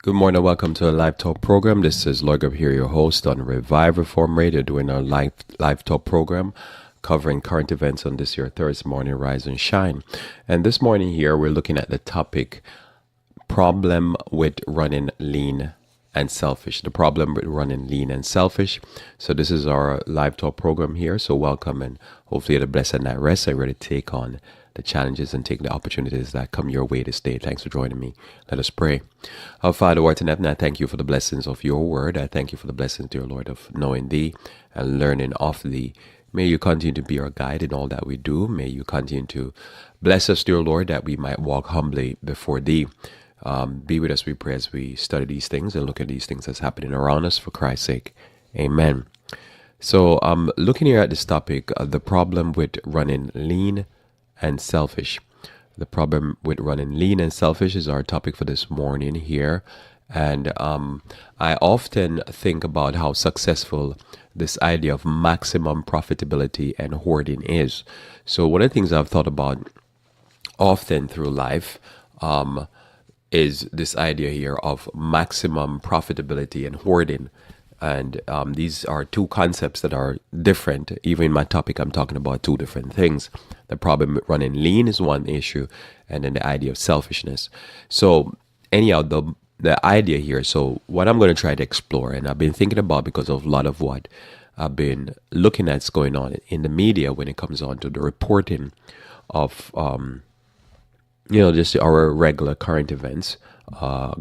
Good morning, welcome to a live talk program. This is Lorgab here, your host on Revive Reform Radio, doing our live talk program covering current events on this year Thursday morning, Rise and Shine. And this morning here, we're looking at the topic problem with running lean and selfish. The problem with running lean and selfish. So this is our live talk program here. So welcome, and hopefully you had a blessed night rest and ready to take on the challenges and take the opportunities that come your way this day. Thanks for joining me. Let us pray. Our Father, who art in heaven, I thank you for the blessings of your word. I thank you for the blessings, dear Lord, of knowing thee and learning of thee. May you continue to be our guide in all that we do. May you continue to bless us, dear Lord, that we might walk humbly before thee. Be with us, we pray, as we study these things and look at these things that's happening around us for Christ's sake. Amen. So looking here at this topic, the problem with running lean and selfish. The problem with running lean and selfish is our topic for this morning here. And I often think about how successful this idea of maximum profitability and hoarding is. So one of the things I've thought about often through life is this idea here of maximum profitability and hoarding. And these are two concepts that are different. Even in my topic, I'm talking about two different things. The problem with running lean is one issue, and then the idea of selfishness. So anyhow, the idea here, so what I'm going to try to explore, and I've been thinking about because of a lot of what I've been looking at's going on in the media when it comes on to the reporting of, just our regular current events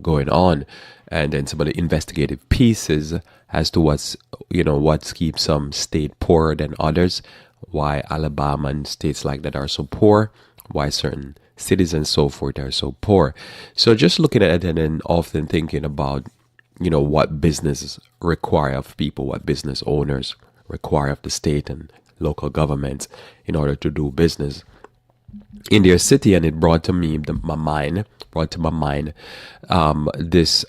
going on, and then some of the investigative pieces as to what keeps some state poorer than others, why Alabama and states like that are so poor, why certain cities and so forth are so poor. So just looking at it and then often thinking about, what businesses require of people, what business owners require of the state and local governments in order to do business in their city. And it brought to my mind this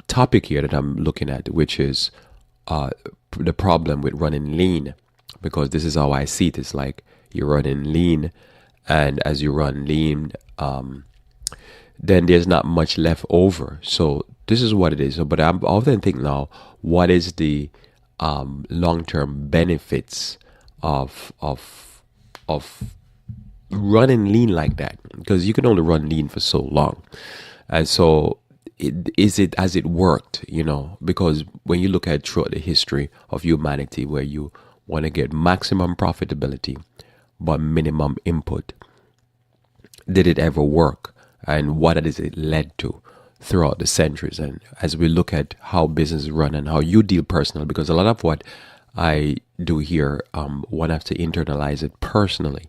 topic here that I'm looking at, which is the problem with running lean, because this is how I see it. It's like you're running lean, and as you run lean, then there's not much left over. So this is what it is. So, but I'm often think now, what is the long-term benefits of running lean like that? Because you can only run lean for so long. And so has it worked, because when you look at throughout the history of humanity, where you want to get maximum profitability but minimum input, did it ever work? And what has it led to throughout the centuries? And as we look at how business run and how you deal personally, because a lot of what I do here, one has to internalize it personally.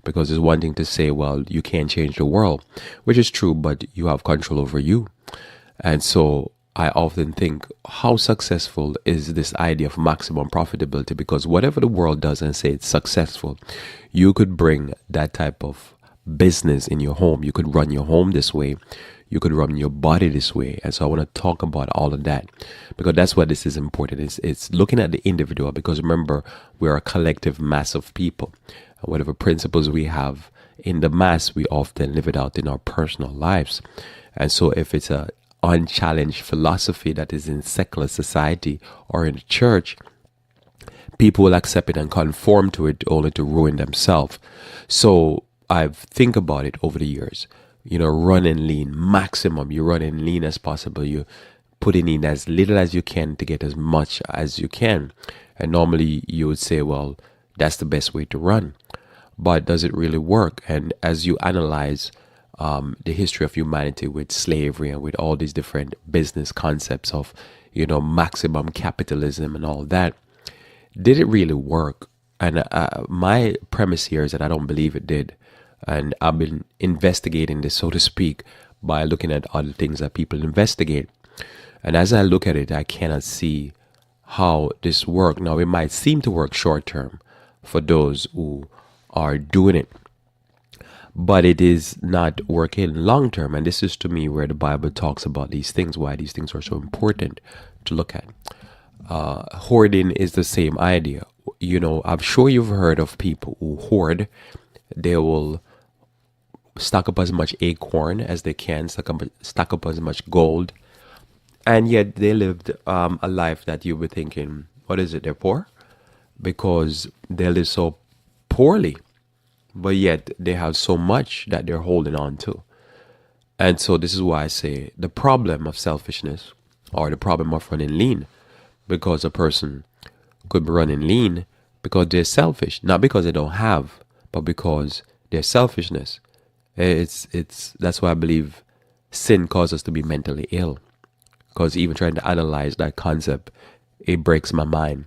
Because it's one thing to say, well, you can't change the world, which is true, but you have control over you. And so I often think, how successful is this idea of maximum profitability? Because whatever the world does and say it's successful, you could bring that type of business in your home. You could run your home this way. You could run your body this way. And so I want to talk about all of that, because that's why this is important. It's looking at the individual, because remember, we're a collective mass of people. Whatever principles we have in the mass, we often live it out in our personal lives. And so if it's a unchallenged philosophy that is in secular society or in the church, people will accept it and conform to it only to ruin themselves. So I've think about it over the years, running lean, maximum. You're running lean as possible. You putting in as little as you can to get as much as you can. And normally you would say, well, that's the best way to run. But does it really work? And as you analyze the history of humanity with slavery and with all these different business concepts of, maximum capitalism and all that, did it really work? And my premise here is that I don't believe it did. And I've been investigating this, so to speak, by looking at other things that people investigate. And as I look at it, I cannot see how this worked. Now, it might seem to work short term for those who are doing it, but it is not working long term. And this is, to me, where the Bible talks about these things, why these things are so important to look at. Hoarding is the same idea. I'm sure you've heard of people who hoard. They will stack up as much acorn as they can, stack up as much gold, and yet they lived a life that you were thinking, what is it? They're poor because they live so poorly, but yet they have so much that they're holding on to. And so this is why I say the problem of selfishness or the problem of running lean, because a person could be running lean because they're selfish, not because they don't have, but because their selfishness. It's that's why I believe sin causes us to be mentally ill. Because even trying to analyze that concept, it breaks my mind.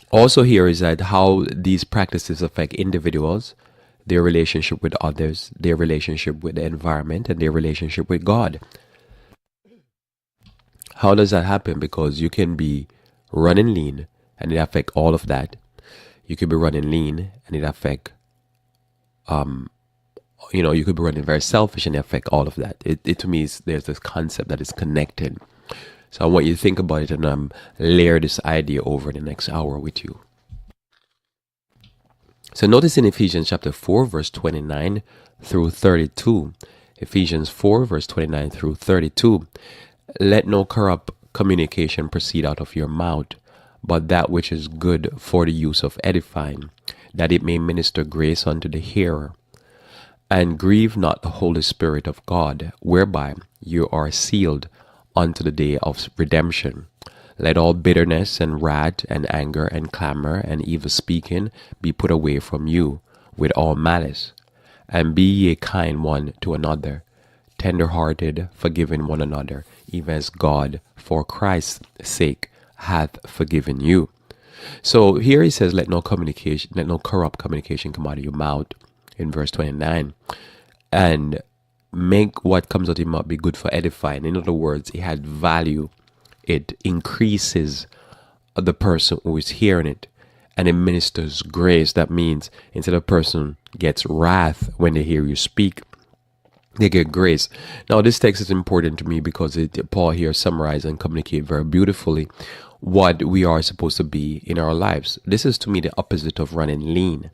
Also, here is that how these practices affect individuals, their relationship with others, their relationship with the environment, and their relationship with God. How does that happen? Because you can be running lean and it affect all of that. You could be running lean and it affect, you could be running very selfish and it affect all of that. It to me is there's this concept that is connected. So I want you to think about it and layer this idea over the next hour with you. So notice in Ephesians chapter 4, verse 29 through 32. Ephesians 4, verse 29 through 32. Let no corrupt communication proceed out of your mouth, but that which is good for the use of edifying, that it may minister grace unto the hearer. And grieve not the Holy Spirit of God, whereby you are sealed unto the day of redemption. Let all bitterness and wrath and anger and clamor and evil speaking be put away from you with all malice. And be ye kind one to another, tender-hearted, forgiving one another, even as God, for Christ's sake, hath forgiven you. So here he says, let no corrupt communication come out of your mouth in verse 29. And make what comes out of your mouth be good for edifying. In other words, it had value. It increases the person who is hearing it, and it ministers grace. That means instead of a person gets wrath when they hear you speak, they get grace. Now, this text is important to me because Paul here summarizes and communicates very beautifully what we are supposed to be in our lives. This is to me the opposite of running lean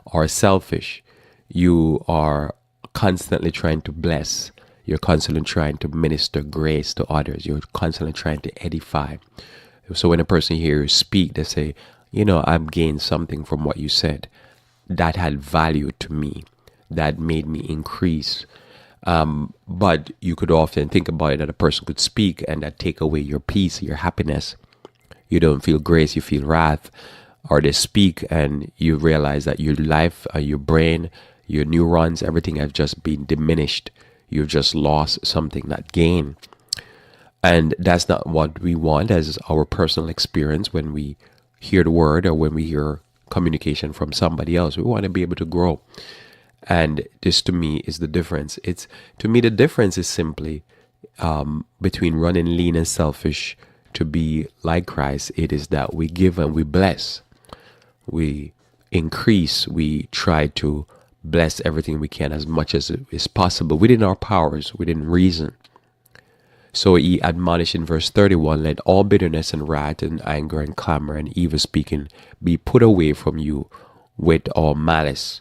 or selfish. You are constantly trying to bless. You're constantly trying to minister grace to others. You're constantly trying to edify. So when a person hears you speak, they say, I've gained something from what you said. That had value to me. That made me increase. But you could often think about it that a person could speak and that take away your peace, your happiness. You don't feel grace, you feel wrath. Or they speak and you realize that your life, your brain, your neurons, everything has just been diminished. You've just lost something, not gain. And that's not what we want as our personal experience when we hear the word or when we hear communication from somebody else. We want to be able to grow. And this to me is the difference. The difference is simply between running lean and selfish. To be like Christ, it is that we give and we bless. We increase, we try to bless everything we can as much as is possible within our powers, within reason. So he admonished in verse 31, let all bitterness and wrath and anger and clamor and evil speaking be put away from you with all malice.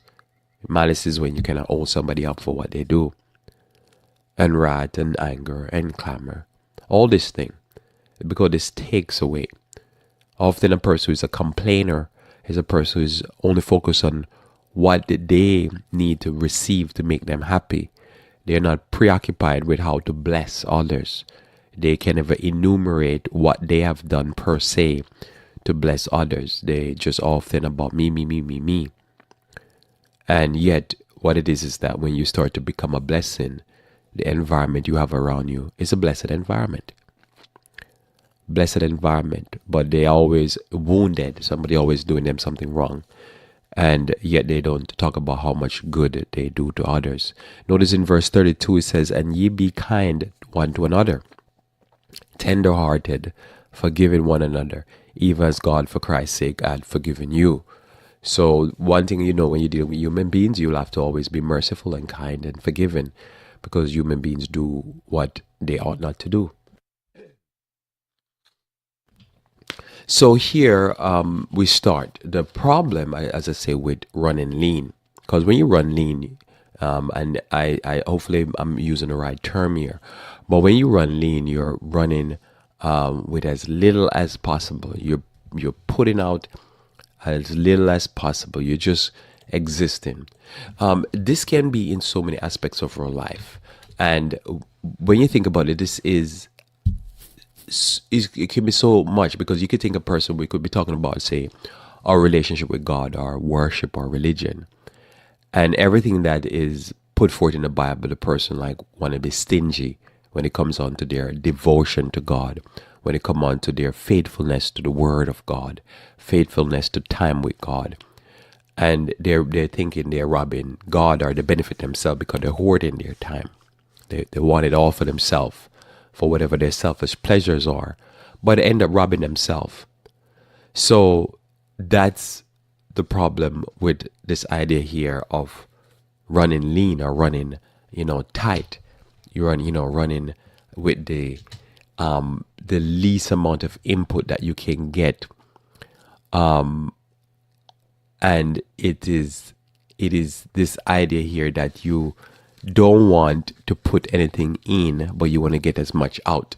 Malice is when you cannot hold somebody up for what they do. And wrath and anger and clamor. All this thing. Because this takes away. Often a person who is a complainer is a person who is only focused on what they need to receive to make them happy. They're not preoccupied with how to bless others. They can never enumerate what they have done per se to bless others. They just often about me, me, me, me, me. And yet, what it is that when you start to become a blessing, the environment you have around you is a blessed environment. Blessed environment, but they always wounded. Somebody always doing them something wrong. And yet they don't talk about how much good they do to others. Notice in verse 32 it says, and ye be kind one to another, tender-hearted, forgiving one another, even as God for Christ's sake had forgiven you. So one thing when you deal with human beings, you'll have to always be merciful and kind and forgiving, because human beings do what they ought not to do. So here we start. The problem, as I say, with running lean, because when you run lean, And I hopefully I'm using the right term here. But when you run lean, you're running with as little as possible. You're putting out as little as possible. You're just existing. This can be in so many aspects of our life, and when you think about it, it can be so much, because you could think a person, we could be talking about, say, our relationship with God, our worship, our religion, and everything that is put forth in the Bible. The person like want to be stingy when it comes on to their devotion to God, when it comes on to their faithfulness to the Word of God, faithfulness to time with God, and they're thinking they're robbing God or they benefit themselves because they're hoarding their time. They want it all for themselves, for whatever their selfish pleasures are, but they end up robbing themselves. So that's the problem with this idea here of running lean or running, tight. You run, running with the least amount of input that you can get, and it is this idea here that you don't want to put anything in, but you want to get as much out.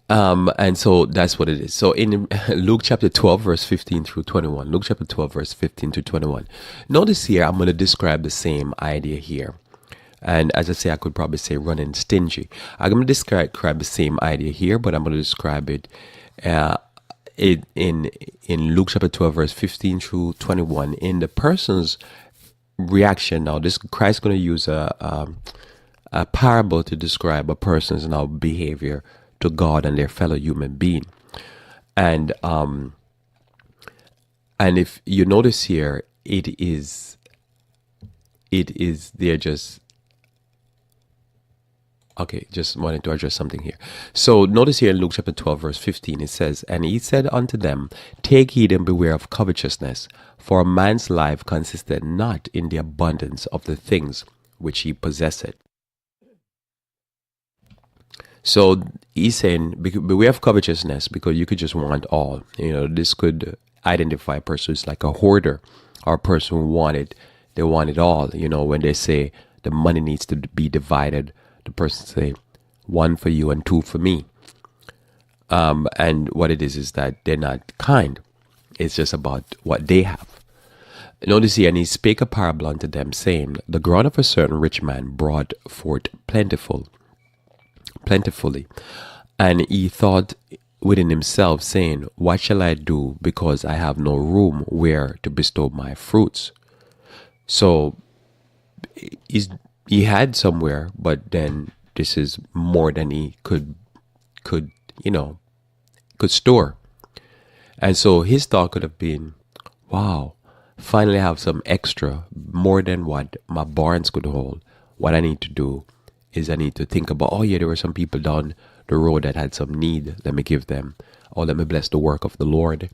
And so that's what it is. So in Luke chapter 12, verse 15 through 21, Luke chapter 12, verse 15 to 21, notice here, I'm going to describe the same idea here. And as I say, I could probably say running stingy. I'm going to describe the same idea here, but I'm going to describe it in Luke chapter 12, verse 15 through 21, in the person's reaction. Now, this Christ going to use a parable to describe a person's now behavior to God and their fellow human being. And if you notice here, it is they're just okay, just wanted to address something here. So notice here in Luke chapter 12, verse 15, it says, "And he said unto them, Take heed and beware of covetousness, for a man's life consisteth not in the abundance of the things which he possesseth." So he's saying, beware of covetousness, because you could just want all. This could identify a person who's like a hoarder, or a person who they want it all. When they say the money needs to be divided, the person say one for you and two for me. And what it is that they're not kind. It's just about what they have. Notice here, and he spake a parable unto them, saying, The ground of a certain rich man brought forth plentifully. And he thought within himself, saying, What shall I do, because I have no room where to bestow my fruits? So he had somewhere, but then this is more than he could store. And so his thought could have been, wow, finally have some extra, more than what my barns could hold. What I need to do is I need to think about, oh yeah, there were some people down the road that had some need. Let me give them, or let me bless the work of the Lord.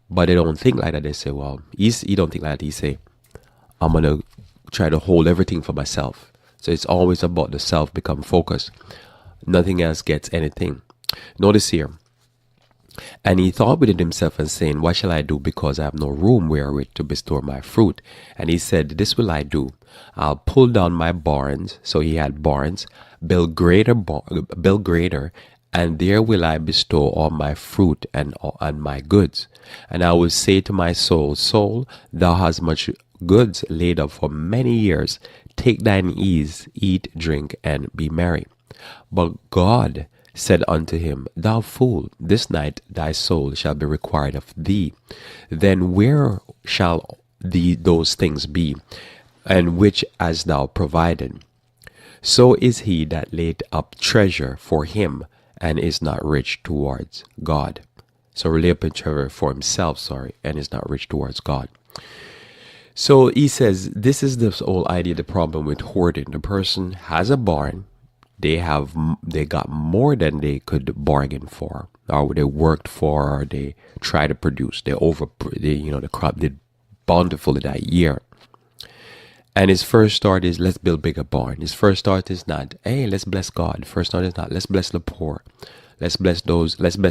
But they don't think like that. They say, well, he don't think like that. He say, I'm going to try to hold everything for myself. So it's always about the self become focused. Nothing else gets anything. Notice here, and he thought within himself and saying, What shall I do, because I have no room wherewith to bestow my fruit? And he said, This will I do. I'll pull down my barns. So he had barns, build greater, and there will I bestow all my fruit and my goods. And I will say to my soul, Soul, thou hast much goods laid up for many years. Take thine ease, eat, drink, and be merry. But God said unto him, Thou fool, this night thy soul shall be required of thee. Then where shall those things be, and which hast thou provided? So is he that laid up treasure for him, and is not rich towards God. So lay up a treasure for himself, and is not rich towards God. So he says, this is the whole idea, the problem with hoarding. The person has a barn. They got more than they could bargain for, or they worked for, or they try to produce. The crop did bountifully that year. And his first thought is, let's build bigger barn. His first thought is not, hey, let's bless God. First thought is not, let's bless the poor. Let's bless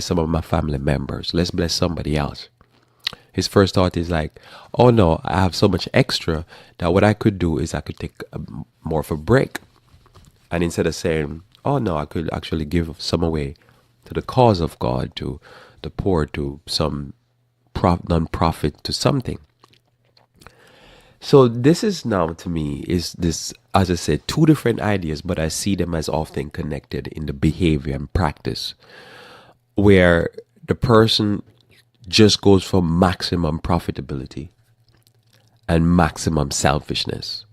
some of my family members. Let's bless somebody else. His first thought is like, oh no, I have so much extra that what I could do is I could take more of a break. And instead of saying, oh no, I could actually give some away to the cause of God, to the poor, to some non-profit, to something. So this is now to me is this, as I said, two different ideas, but I see them as often connected in the behavior and practice, where the person just goes for maximum profitability and maximum selfishness.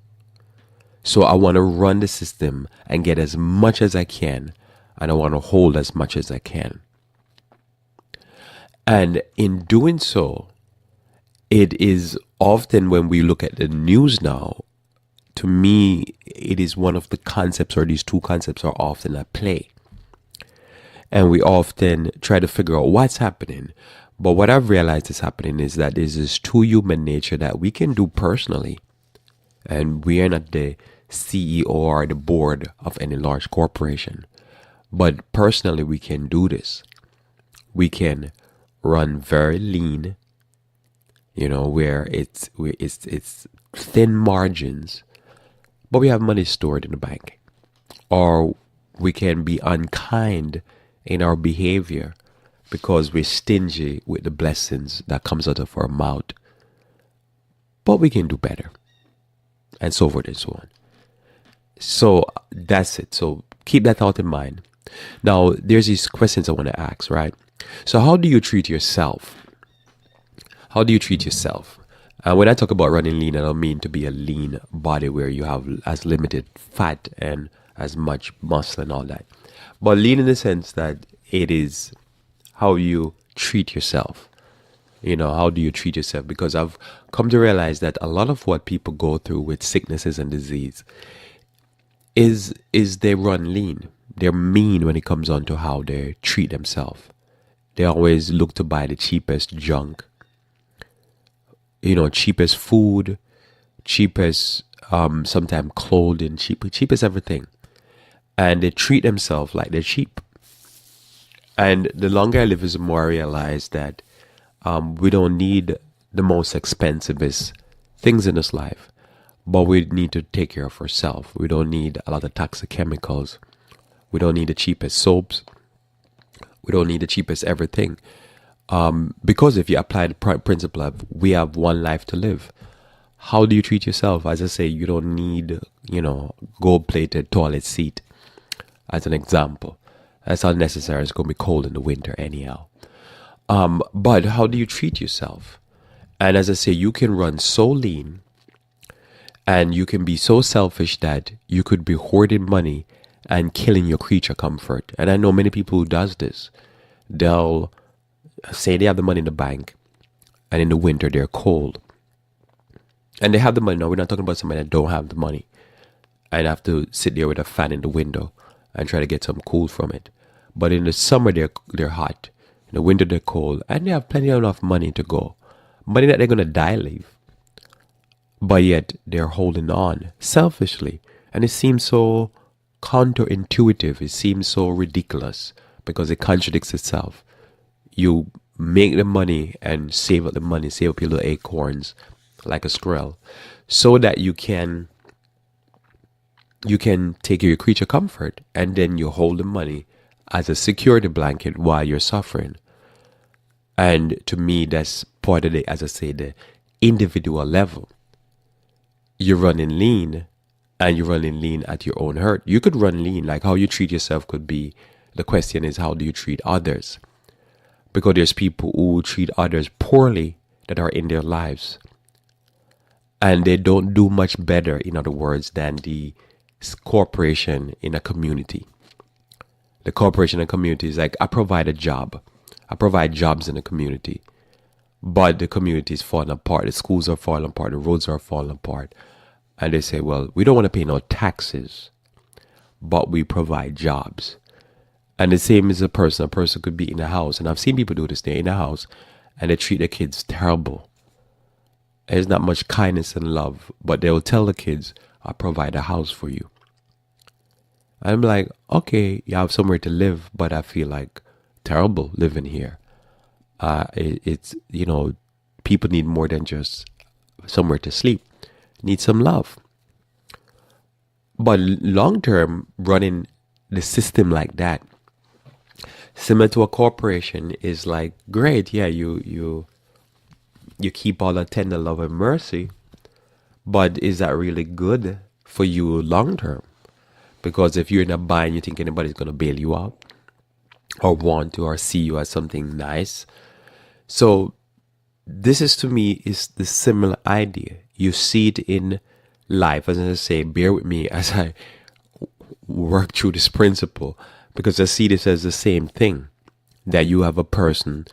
So I want to run the system and get as much as I can, and I want to hold as much as I can. And in doing so, it is often when we look at the news now, to me, it is one of the concepts, or these two concepts are often at play. And we often try to figure out what's happening. But what I've realized is happening is that this is true human nature that we can do personally. And we are not the CEO or the board of any large corporation. But personally, we can do this. We can run very lean, where it's thin margins, but we have money stored in the bank. Or we can be unkind in our behavior because we're stingy with the blessings that comes out of our mouth. But we can do better, and so forth and so on. So that's it. So keep that thought in mind. Now, there's these questions I want to ask, right? So how do you treat yourself? How do you treat yourself? When I talk about running lean, I don't mean to be a lean body where you have as limited fat and as much muscle and all that. But lean in the sense that it is how you treat yourself. How do you treat yourself? Because I've come to realize that a lot of what people go through with sicknesses and disease is they run lean. They're mean when it comes on to how they treat themselves. They always look to buy the cheapest junk, cheapest food, cheapest sometimes clothing, cheapest everything. And they treat themselves like they're cheap. And the longer I live, the more I realize that we don't need the most expensivest things in this life, but we need to take care of ourselves. We don't need a lot of toxic chemicals. We don't need the cheapest soaps. We don't need the cheapest everything. Because if you apply the principle of we have one life to live, how do you treat yourself? As I say, you don't need, gold-plated toilet seat, as an example. That's unnecessary. It's going to be cold in the winter anyhow. But how do you treat yourself? And as I say, you can run so lean and you can be so selfish that you could be hoarding money and killing your creature comfort. And I know many people who does this. They'll say they have the money in the bank, and in the winter they're cold. And they have the money. Now, we're not talking about somebody that don't have the money and have to sit there with a fan in the window and try to get some cool from it. But in the summer they're hot. In the winter they're cold, and they have plenty enough money to go. Money that they're gonna die leave. But yet they're holding on selfishly. And it seems so counterintuitive. It seems so ridiculous because it contradicts itself. You make the money and save up the money, save up your little acorns like a squirrel, so that you can take your creature comfort, and then you hold the money as a security blanket while you're suffering. And to me, that's part of the, as I say, the individual level. You're running lean, and you're running lean at your own hurt. You could run lean, like how you treat yourself could be. The question is, how do you treat others? Because there's people who treat others poorly that are in their lives. And they don't do much better, in other words, than the corporation in a community. The corporation in a community is like, I provide a job. I provide jobs in the community. But the community is falling apart. The schools are falling apart. The roads are falling apart. And they say, well, we don't want to pay no taxes, but we provide jobs. And the same as a person. A person could be in a house. And I've seen people do this. They're in a house and they treat their kids terrible. There's not much kindness and love. But they will tell the kids, I'll provide a house for you. I'm like, okay, you have somewhere to live, but I feel like terrible living here. It's, people need more than just somewhere to sleep. Need some love. But long term, running the system like that, similar to a corporation, is like great. Yeah, you keep all the tender love and mercy, but is that really good for you long term? Because if you're in a bind, you think anybody's gonna bail you out, or want to, or see you as something nice. So this is, to me, is the similar idea. You see it in life. As I say, bear with me as I work through this principle, because I see this as the same thing. That you have a person,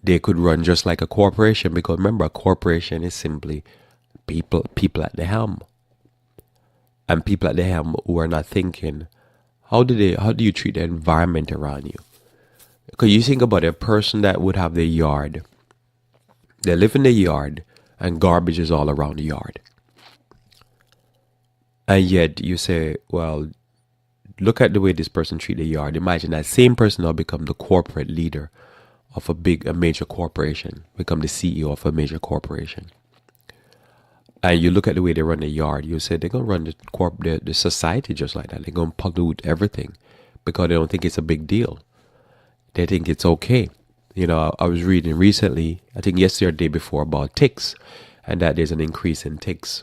they could run just like a corporation, because remember, a corporation is simply people at the helm. And people at the helm who are not thinking, how do you treat the environment around you? Because you think about a person that would have their yard. They live in the yard and garbage is all around the yard. And yet you say, well, look at the way this person treat the yard. Imagine that same person now become the corporate leader of a major corporation, become the CEO of a major corporation. And you look at the way they run the yard, you say they're going to run the society just like that. They're going to pollute everything because they don't think it's a big deal. They think it's okay. You know, I was reading recently, I think yesterday or the day before, about ticks, and that there's an increase in ticks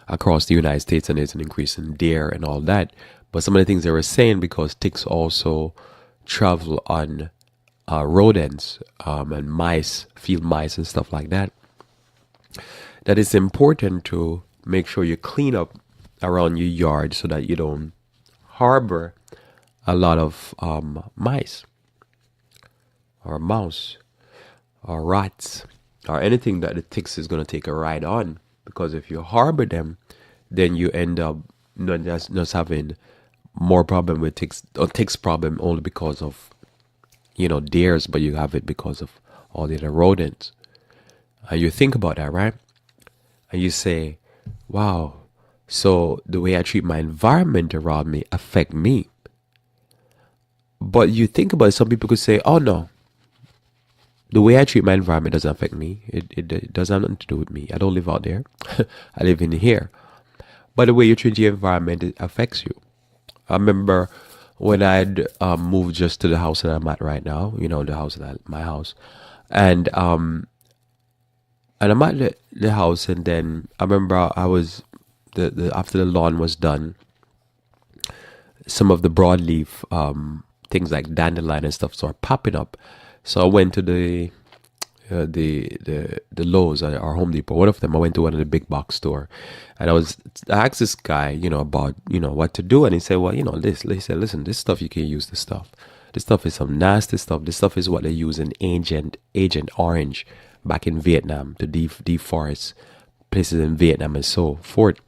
across the United States, and there's an increase in deer and all that. But some of the things they were saying, because ticks also travel on rodents and mice, field mice and stuff like that, that it's important to make sure you clean up around your yard so that you don't harbor a lot of mice or mouse or rats or anything that the ticks is going to take a ride on. Because if you harbor them, then you end up not just having more problem with ticks, or ticks problem only because of, deers, but you have it because of all the other rodents. And you think about that, right? And you say, wow, so the way I treat my environment around me affect me. But you think about it, some people could say, oh no, the way I treat my environment doesn't affect me. It doesn't have nothing to do with me. I don't live out there. I live in here. But the way you treat your environment, it affects you. I remember when I'd moved just to the house that I'm at right now, my house. And I'm at the house, and then I remember I was, after the lawn was done, some of the broadleaf things like dandelion and stuff started popping up. So I went to the Lowe's or Home Depot, one of them. I went to one of the big box store, and I asked this guy, about, what to do. And he said, well, he said, listen, this stuff, you can use this stuff. This stuff is some nasty stuff. This stuff is what they use in Agent Orange back in Vietnam to deforest places in Vietnam and so forth.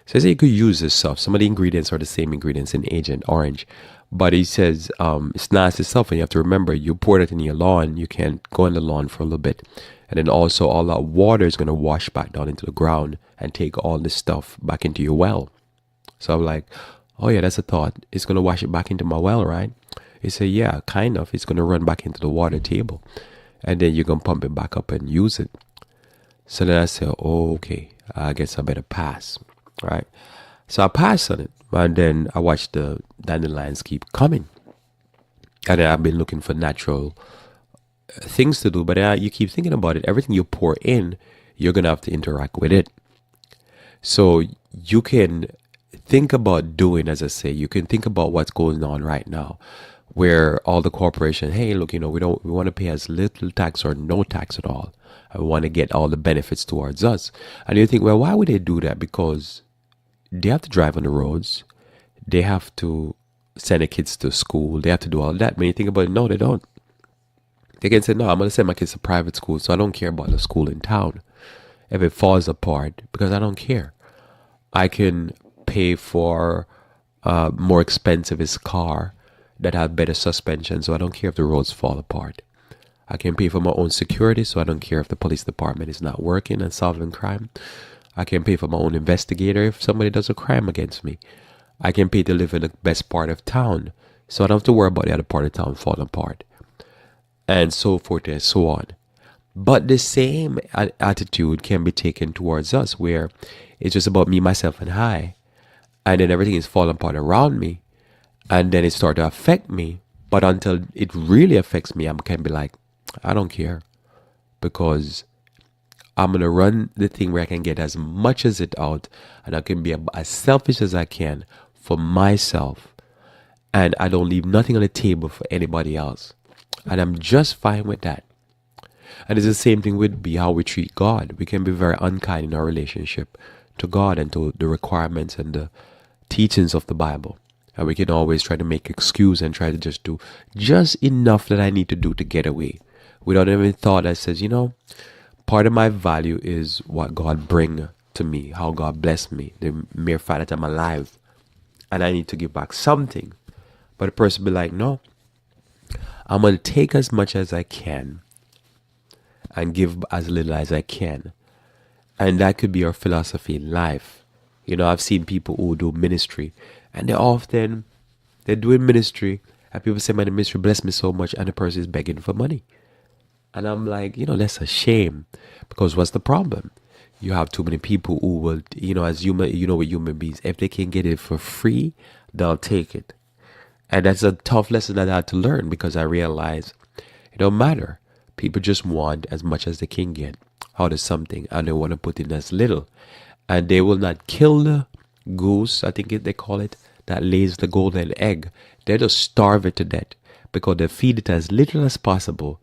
So he said you could use this stuff. Some of the ingredients are the same ingredients in Agent Orange. But he says it's nasty stuff, and you have to remember, you pour it in your lawn, you can't go in the lawn for a little bit. And then also all that water is going to wash back down into the ground and take all this stuff back into your well. So I'm like, oh yeah, that's a thought. It's going to wash it back into my well, right? He said, yeah, kind of. It's going to run back into the water table. And then you're going to pump it back up and use it. So then I said, oh, okay, I guess I better pass, right? So I passed on it. And then I watched the dandelions keep coming. And then I've been looking for natural things to do. But you keep thinking about it. Everything you pour in, you're going to have to interact with it. So you can think about doing, as I say, you can think about what's going on right now, where all the corporation, hey, look, we want to pay as little tax or no tax at all. I want to get all the benefits towards us. And you think, well, why would they do that? Because they have to drive on the roads. They have to send their kids to school. They have to do all that. When you think about it, no, they don't. They can say, no, I'm going to send my kids to private school, so I don't care about the school in town. If it falls apart, because I don't care. I can pay for a more expensive car that have better suspension, so I don't care if the roads fall apart. I can pay for my own security, so I don't care if the police department is not working and solving crime. I can pay for my own investigator if somebody does a crime against me. I can pay to live in the best part of town, so I don't have to worry about the other part of town falling apart. And so forth and so on. But the same attitude can be taken towards us, where it's just about me, myself, and I, and then everything is falling apart around me, and then it starts to affect me. But until it really affects me, I can be like, I don't care, because I'm gonna run the thing where I can get as much as it out, and I can be as selfish as I can for myself, and I don't leave nothing on the table for anybody else, and I'm just fine with that. And it's the same thing with how we treat God. We can be very unkind in our relationship to God and to the requirements and the teachings of the Bible. And we can always try to make excuse and try to just do just enough that I need to do to get away, without even thought that says, part of my value is what God bring to me, how God bless me, the mere fact that I'm alive, and I need to give back something. But the person be like, no, I'm going to take as much as I can and give as little as I can. And that could be our philosophy in life. I've seen people who do ministry, and they're doing ministry, and people say, man, the ministry blessed me so much, and the person is begging for money. And I'm like, that's a shame, because what's the problem? You have too many people who will, as human, with human beings, if they can get it for free, they'll take it. And that's a tough lesson that I had to learn, because I realized it don't matter. People just want as much as they can get out of something, and they want to put in as little. And they will not kill the goose, I think they call it, that lays the golden egg. They just starve it to death, because they feed it as little as possible,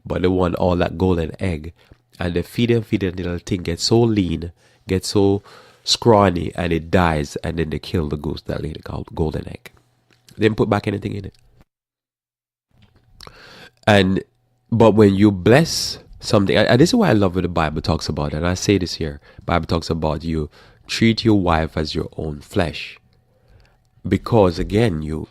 but they want all that golden egg. And they feed it, the little thing gets so lean, gets so scrawny, and it dies, and then they kill the goose that laid the golden egg. They didn't put back anything in it. But when you bless something, and this is why I love what the Bible talks about, and I say this here, the Bible talks about you treat your wife as your own flesh. Because again, you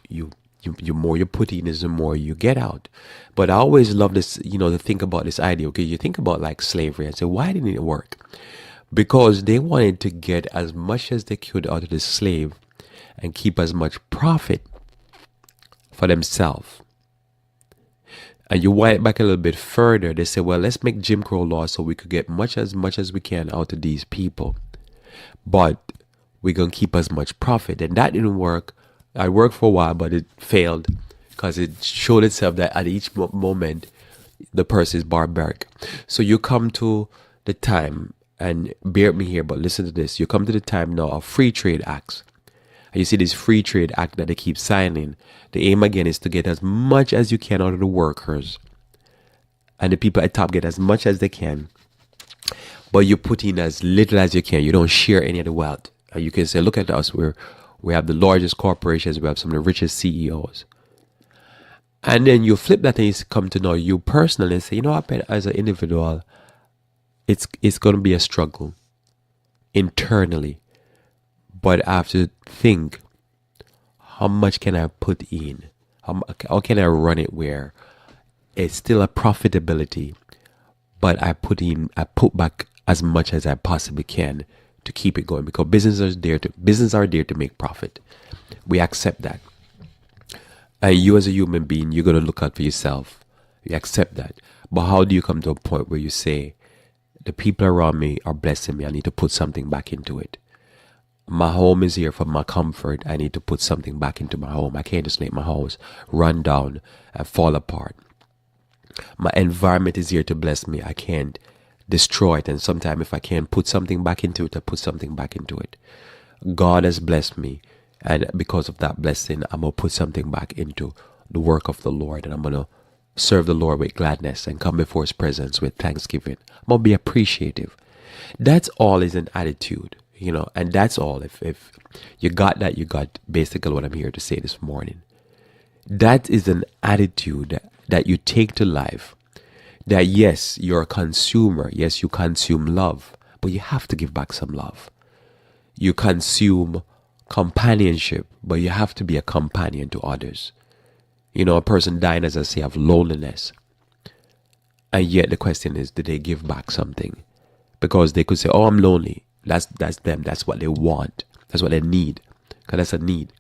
more you put in is the more you get out. But I always love this, to think about this idea. Okay, you think about like slavery and say, why didn't it work? Because they wanted to get as much as they could out of the slave and keep as much profit for themselves. And you wind it back a little bit further. They say, well, let's make Jim Crow law so we could get as much as we can out of these people. But we're going to keep as much profit. And that didn't work. I worked for a while, but it failed, because it showed itself that at each moment, the person is barbaric. So you come to the time, and bear with me here, but listen to this. You come to the time now of free trade acts. And you see this free trade act that they keep signing. The aim again is to get as much as you can out of the workers. And the people at top get as much as they can. But you put in as little as you can. You don't share any of the wealth. And you can say, look at us. We have the largest corporations. We have some of the richest CEOs. And then you flip that and you come to know you personally and say, I bet as an individual, it's going to be a struggle internally. But I have to think, how much can I put in? How can I run it where it's still a profitability, but I put back as much as I possibly can to keep it going, because businesses are there to make profit. We accept that. And you as a human being, you're going to look out for yourself. You accept that. But how do you come to a point where you say, the people around me are blessing me, I need to put something back into it. My home is here for my comfort. I need to put something back into my home. I can't just let my house run down and fall apart. My environment is here to bless me. I can't destroy it. And sometimes if I can put something back into it, I put something back into it. God has blessed me. And because of that blessing, I'm going to put something back into the work of the Lord. And I'm going to serve the Lord with gladness and come before his presence with thanksgiving. I'm going to be appreciative. That's all is an attitude. And that's all. If you got that, you got basically what I'm here to say this morning. That is an attitude that you take to life. That yes, you're a consumer. Yes, you consume love, but you have to give back some love. You consume companionship, but you have to be a companion to others. A person dying, as I say, of loneliness. And yet the question is, did they give back something? Because they could say, oh, I'm lonely. That's them. That's what they want. That's what they need. Because that's a need.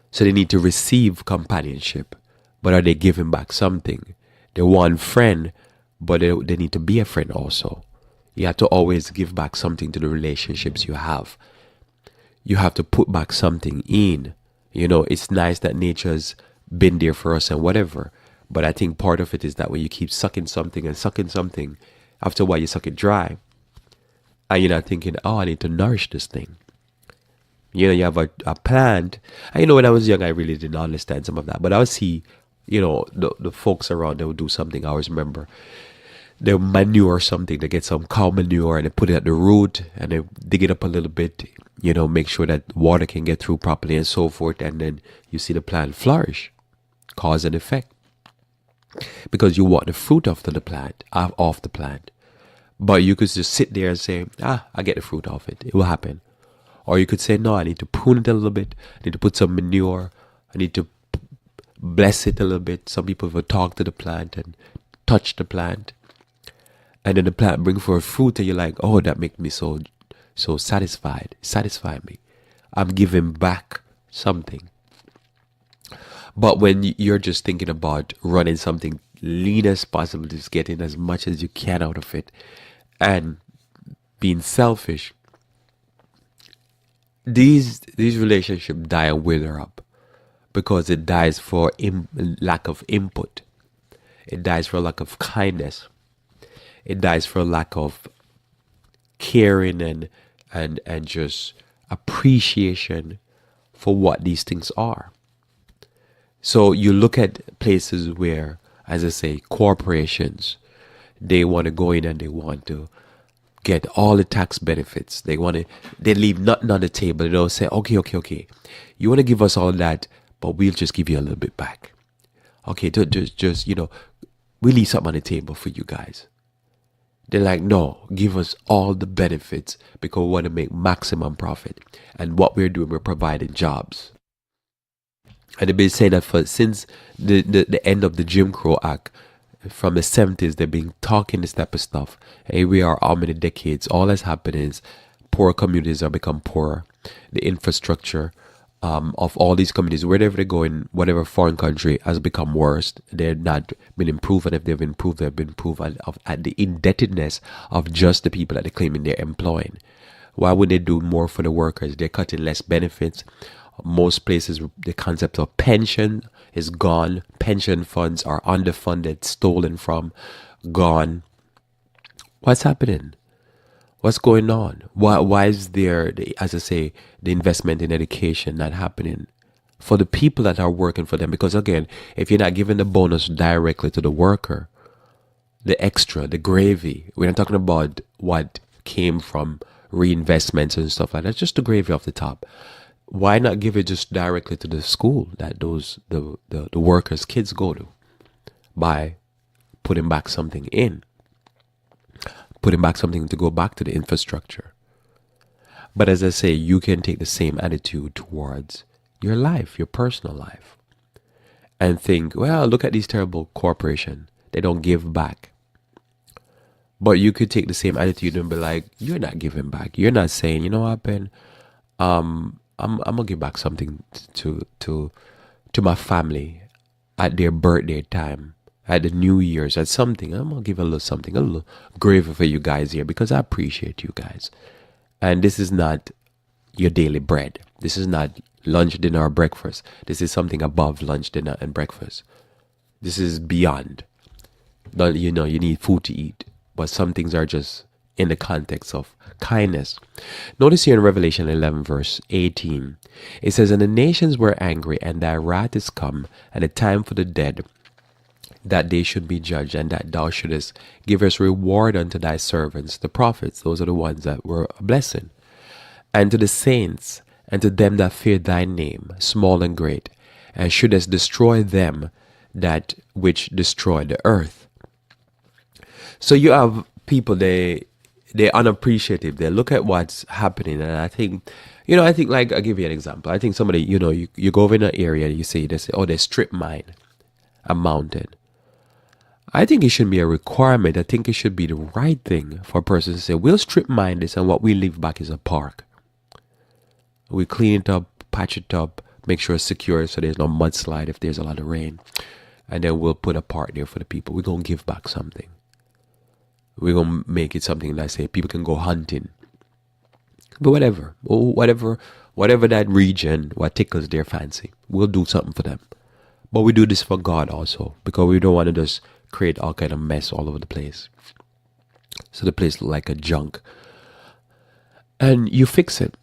So they need to receive companionship. But are they giving back something? They want friend, but they need to be a friend also. You have to always give back something to the relationships you have. You have to put back something in. It's nice that nature's been there for us and whatever. But I think part of it is that when you keep sucking something and sucking something, after a while you suck it dry. And you're not thinking, oh, I need to nourish this thing. You have a plant. And when I was young, I really didn't understand some of that. But I would see, the folks around, they would do something. I always remember they manure something. They get some cow manure and they put it at the root and they dig it up a little bit, make sure that water can get through properly and so forth. And then you see the plant flourish, cause and effect. Because you want the fruit off the plant, off the plant. But you could just sit there and say, I get the fruit off it. It will happen. Or you could say, no, I need to prune it a little bit. I need to put some manure. I need to bless it a little bit. Some people will talk to the plant and touch the plant. And then the plant bring forth fruit and you're like, oh, that makes me so satisfied. Satisfy me. I'm giving back something. But when you're just thinking about running something lean as possible, just getting as much as you can out of it and being selfish, these relationships die and wither up because it dies for lack of input. It dies for lack of kindness. It dies for lack of caring and just appreciation for what these things are. So you look at places where, as I say, corporations, they want to go in and they want to get all the tax benefits. They leave nothing on the table. They don't say, okay. You want to give us all that, but we'll just give you a little bit back. Okay, just we leave something on the table for you guys. They're like, no, give us all the benefits because we want to make maximum profit. And what we're doing, we're providing jobs. And they've been saying that since the end of the Jim Crow Act, from the 70s, they've been talking this type of stuff. Here we are, how many decades? All that's happened is poor communities are become poorer. The infrastructure of all these communities, wherever they go in whatever foreign country, has become worse. They're not been improved, and if they've improved, they've been improved at the indebtedness of just the people that they're claiming they're employing. Why would they do more for the workers? They're cutting less benefits. Most places, the concept of pension is gone. Pension funds are underfunded, stolen from, gone. What's happening? What's going on? Why is there, as I say, the investment in education not happening for the people that are working for them? Because again, if you're not giving the bonus directly to the worker, the extra, the gravy, we're not talking about what came from reinvestments and stuff like that, just the gravy off the top. Why not give it just directly to the school that the workers' kids go to by putting back something in, putting back something to go back to the infrastructure? But as I say, you can take the same attitude towards your life, your personal life, and think, well, look at these terrible corporations. They don't give back. But you could take the same attitude and be like, you're not giving back. You're not saying, you know what, Ben, I'm gonna give back something to my family at their birthday time, at the New Year's, at something. I'm gonna give a little gravy for you guys here because I appreciate you guys. And this is not your daily bread. This is not lunch, dinner, or breakfast. This is something above lunch, dinner, and breakfast. This is beyond. You need food to eat, but some things are just in the context of kindness. Notice here in Revelation 11 verse 18, it says, and the nations were angry, and thy wrath is come, and the time for the dead, that they should be judged, and that thou shouldest give us reward unto thy servants, the prophets. Those are the ones that were a blessing. And to the saints, and to them that fear thy name, small and great, and shouldest destroy them that which destroy the earth. So you have people, they're unappreciative. They look at what's happening, and I think like, I'll give you an example. I think somebody, you go over in an area, they say, oh, they strip mine a mountain. I think it shouldn't be a requirement. I think it should be the right thing for a person to say, we'll strip mine this, and what we leave back is a park. We clean it up, patch it up, make sure it's secure so there's no mudslide if there's a lot of rain. And then we'll put a park there for the people. We're going to give back something. We're gonna make it something that say people can go hunting. But whatever that region, what tickles their fancy, we'll do something for them. But we do this for God also, because we don't want to just create all kind of mess all over the place. So the place look like a junk. And you fix it.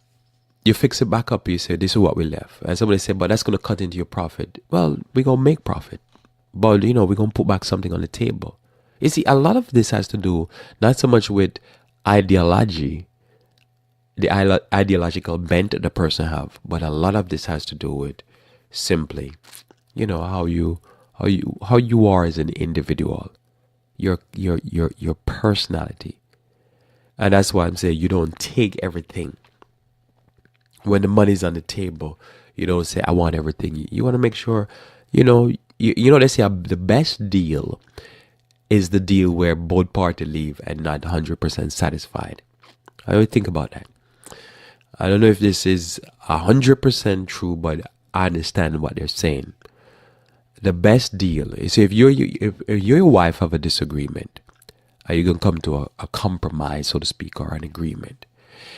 You fix it back up. You say, this is what we left. And somebody said, but that's going to cut into your profit. Well, we're going to make profit. But, we're going to put back something on the table. You see, a lot of this has to do not so much with ideology, the ideological bent that the person have, but a lot of this has to do with simply, how you are as an individual, your personality. And that's why I'm saying you don't take everything. When the money's on the table, you don't say, I want everything. You want to make sure, they say the best deal is the deal where both parties leave and not 100% satisfied. I would think about that. I don't know if this is 100% true, but I understand what they're saying. The best deal is if you and your wife have a disagreement, are you going to come to a compromise, so to speak, or an agreement?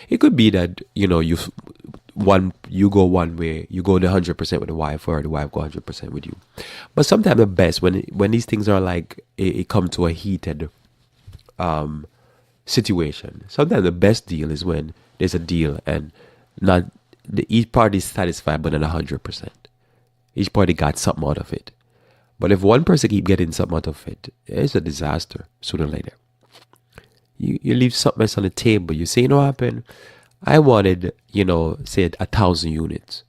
It could be that, you go one way, you go the 100% with the wife, or the wife go 100% with you. But sometimes the best, when these things are like, it come to a heated situation, sometimes the best deal is when there's a deal and not each party is satisfied, but not 100%. Each party got something out of it. But if one person keep getting something out of it, it's a disaster sooner or later. You leave something else on the table. You say, what happened? I wanted, say 1,000 units.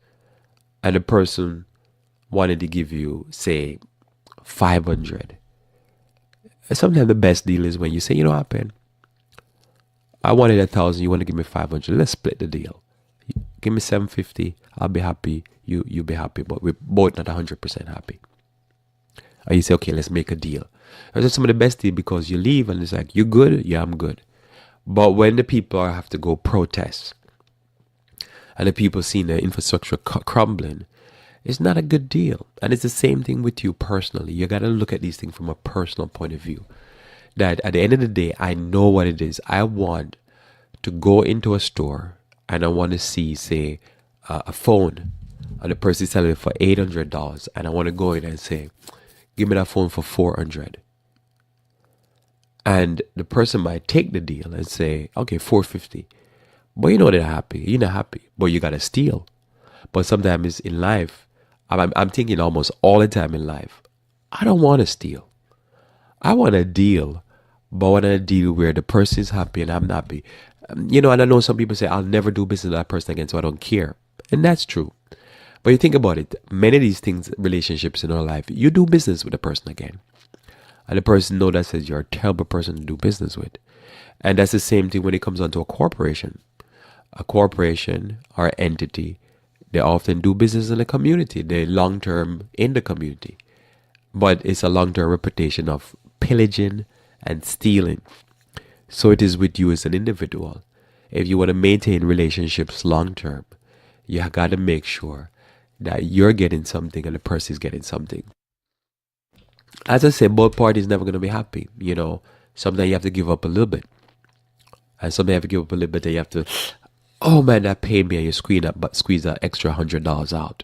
And the person wanted to give you, say, 500. And sometimes the best deal is when you say, what happened? I wanted 1,000, you want to give me 500. Let's split the deal. Give me 750, I'll be happy. You be happy, but we're both not 100% happy. And you say, okay, let's make a deal. That's some of the best deal, because you leave and it's like, you good? Yeah, I'm good. But when the people have to go protest and the people seeing the infrastructure crumbling, it's not a good deal. And it's the same thing with you personally. You got to look at these things from a personal point of view. That at the end of the day, I know what it is. I want to go into a store and I want to see, say, a phone, and the person is selling it for $800, and I want to go in and say, give me that phone for $400. And the person might take the deal and say, okay, $450. But they're happy. You're not happy, but you got to steal. But sometimes in life, I'm thinking almost all the time in life, I don't want to steal. I want a deal, but I want a deal where the person is happy and I'm happy. And I know some people say, I'll never do business with that person again, so I don't care. And that's true. But you think about it, many of these things, relationships in our life, you do business with a person again. And the person knows that says you're a terrible person to do business with. And that's the same thing when it comes onto a corporation. A corporation or entity, they often do business in the community. They're long-term in the community. But it's a long-term reputation of pillaging and stealing. So it is with you as an individual. If you want to maintain relationships long-term, you got to make sure that you're getting something and the person is getting something. As I said, both parties never going to be happy. Sometimes you have to give up a little bit. And sometimes you have to give up a little bit and you have to, oh man, that paid me, and you squeeze that extra $100 out.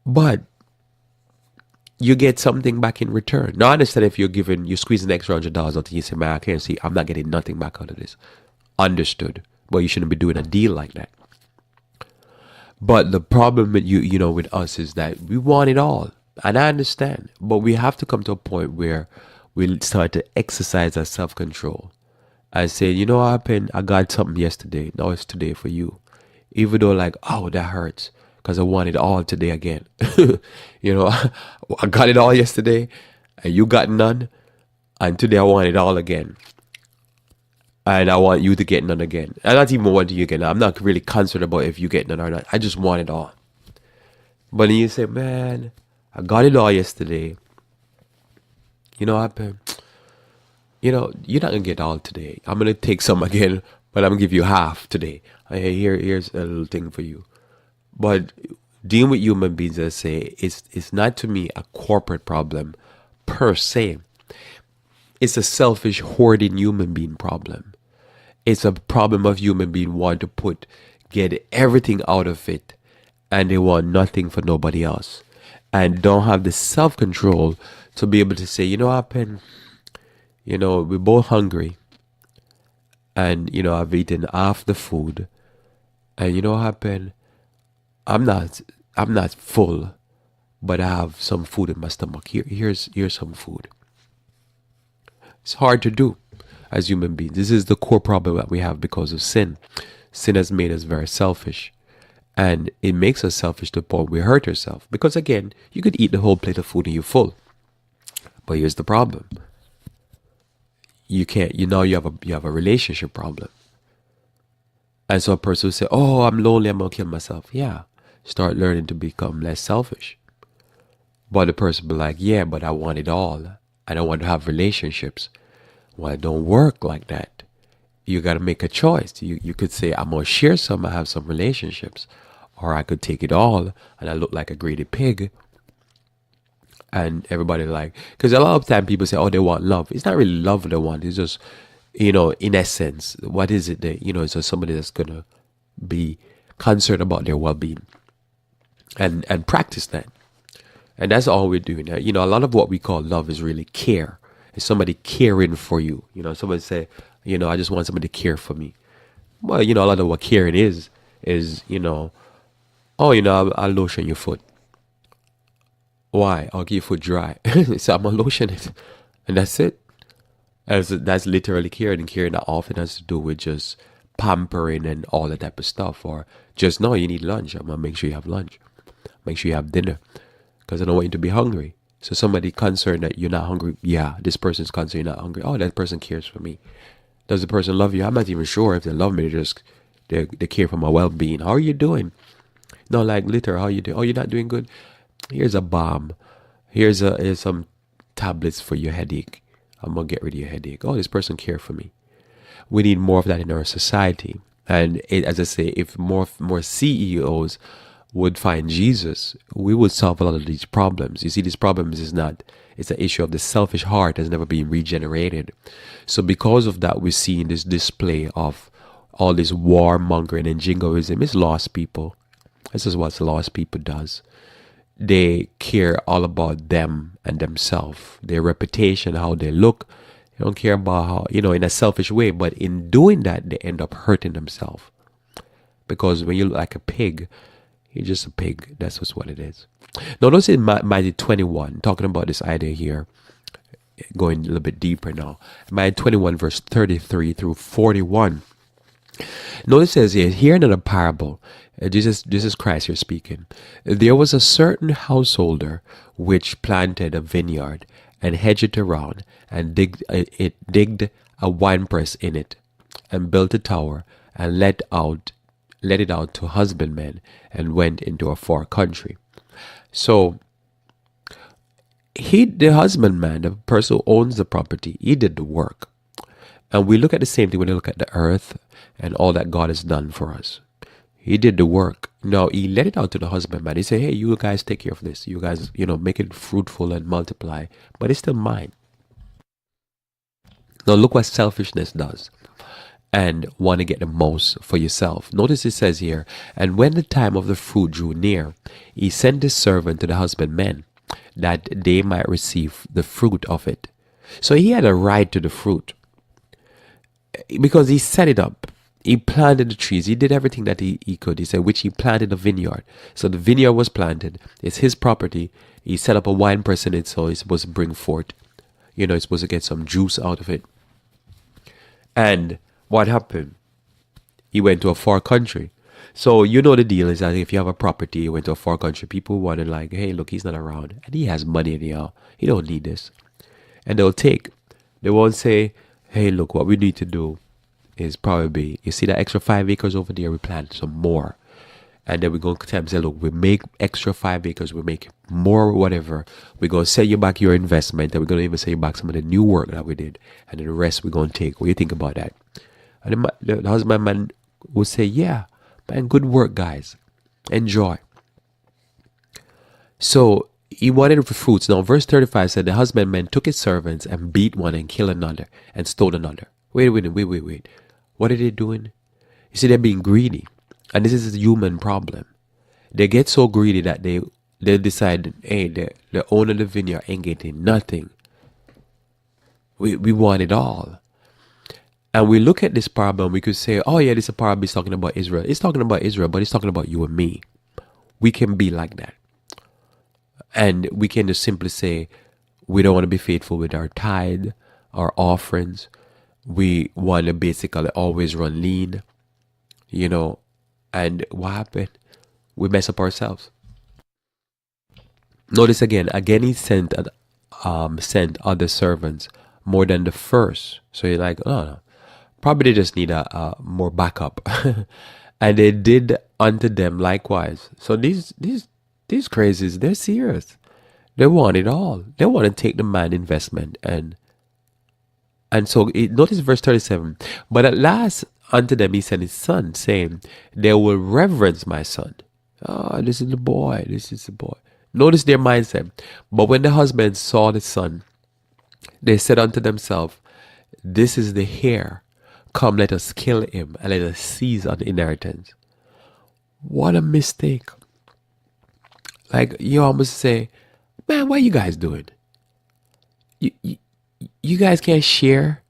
But you get something back in return. Now I understand if you're squeezing extra $100 out and you say, man, I can't see, I'm not getting nothing back out of this. Understood. But you shouldn't be doing a deal like that. But the problem with with us is that we want it all. And I understand. But we have to come to a point where we start to exercise our self-control. I say, what happened? I got something yesterday. Now it's today for you. Even though that hurts, because I want it all today again. I got it all yesterday and you got none. And today I want it all again. And I want you to get none again. I not even want you to get none. I'm not really concerned about if you get none or not. I just want it all. But then you say, man, I got it all yesterday. What happened? You're not going to get all today. I'm going to take some again, but I'm going to give you half today. Here's a little thing for you. But dealing with human beings, I say, it's not to me a corporate problem per se. It's a selfish, hoarding human being problem. It's a problem of human being want to get everything out of it, and they want nothing for nobody else, and don't have the self control to be able to say, you know what happened? We're both hungry, and I've eaten half the food, and you know what happened? I'm not I'm not full, but I have some food in my stomach. Here's some food. It's hard to do as human beings. This is the core problem that we have because of sin. Sin has made us very selfish. And it makes us selfish to the point we hurt ourselves. Because again, you could eat the whole plate of food and you're full. But here's the problem. You can't, you have a relationship problem. And so a person will say, oh, I'm lonely, I'm gonna kill myself. Yeah. Start learning to become less selfish. But the person will be like, yeah, but I want it all. I don't want to have relationships. Well, it don't work like that. You got to make a choice. You could say, I'm going to share some, I have some relationships. Or I could take it all and I look like a greedy pig. And everybody like, because a lot of time people say, oh, they want love. It's not really love they want. It's just, in essence, what is it that, it's just somebody that's going to be concerned about their well-being and practice that. And that's all we're doing. A lot of what we call love is really care. It's somebody caring for you. Somebody say, I just want somebody to care for me. Well, a lot of what caring is, oh, I'll lotion your foot. Why? I'll get your foot dry. So I'm gonna lotion it. And that's it. That's literally caring. And caring that often has to do with just pampering and all that type of stuff. Or just, no, you need lunch. I'm gonna make sure you have lunch. Make sure you have dinner. Because I don't want you to be hungry. So somebody concerned that you're not hungry. Yeah, this person's concerned you're not hungry. Oh, that person cares for me. Does the person love you? I'm not even sure if they love me. They care for my well-being. How are you doing? No, like literally, how are you doing? Oh, you're not doing good? Here's a balm. Here's some tablets for your headache. I'm going to get rid of your headache. Oh, this person cares for me. We need more of that in our society. And as I say, if more CEOs would find Jesus, we would solve a lot of these problems. You see, these problems it's an issue of the selfish heart has never been regenerated. So because of that, we're seeing this display of all this warmongering and jingoism. It's lost people. This is what lost people does. They care all about them and themselves, their reputation, how they look. They don't care about how, in a selfish way, but in doing that, they end up hurting themselves. Because when you look like a pig, you're just a pig. That's just what it is. Now, notice in Matthew 21, talking about this idea here, going a little bit deeper now. Matthew 21, verse 33 through 41. Notice it says here another parable. Jesus Christ here speaking. There was a certain householder which planted a vineyard and hedged it around and digged a winepress in it and built a tower and let it out to husbandmen and went into a far country. So the husbandman, the person who owns the property, he did the work. And we look at the same thing when we look at the earth and all that God has done for us. He did the work. Now he let it out to the husbandman. He said, hey, you guys take care of this. You guys, make it fruitful and multiply. But it's still mine. Now look what selfishness does. And want to get the most for yourself. Notice it says here, and when the time of the fruit drew near, he sent his servant to the husbandmen, that they might receive the fruit of it. So he had a right to the fruit, because he set it up. He planted the trees. He did everything that he could. He said, which he planted a vineyard. So the vineyard was planted. It's his property. He set up a wine press in it, so he's supposed to bring forth, he's supposed to get some juice out of it. And what happened? He went to a far country. So the deal is that if you have a property, you went to a far country, people want to like, hey, look, he's not around. And he has money anyhow. He don't need this. And they won't say, hey, look, what we need to do is probably, you see that extra 5 acres over there, we plant some more. And then we're going to tell them, say, look, we make extra 5 acres, we make more whatever. We're going to send you back your investment, and we're going to even send you back some of the new work that we did. And then the rest we're going to take. What do you think about that? And the husbandman would say, yeah, man, good work, guys. Enjoy. So he wanted the fruits. Now, verse 35 said, the husbandman took his servants and beat one and killed another and stole another. Wait. What are they doing? You see, they're being greedy. And this is a human problem. They get so greedy that they decide, hey, the owner of the vineyard ain't getting nothing. We want it all. And we look at this problem, we could say, oh yeah, this is a parable is talking about Israel. It's talking about Israel, but it's talking about you and me. We can be like that. And we can just simply say, we don't want to be faithful with our tithe, our offerings. We want to basically always run lean, and what happened? We mess up ourselves. Notice again he sent other servants more than the first. So you're like, oh no. Probably they just need a more backup. And they did unto them likewise. So these crazies, they're serious. They want it all. They want to take the man investment. And so notice verse 37. But at last unto them he sent his son, saying, they will reverence my son. Oh, this is the boy. Notice their mindset. But when the husband saw the son, they said unto themselves, this is the heir. Come, let us kill him, and let us seize on the inheritance. What a mistake. Like, you almost say, man, what are you guys doing? You guys can't share.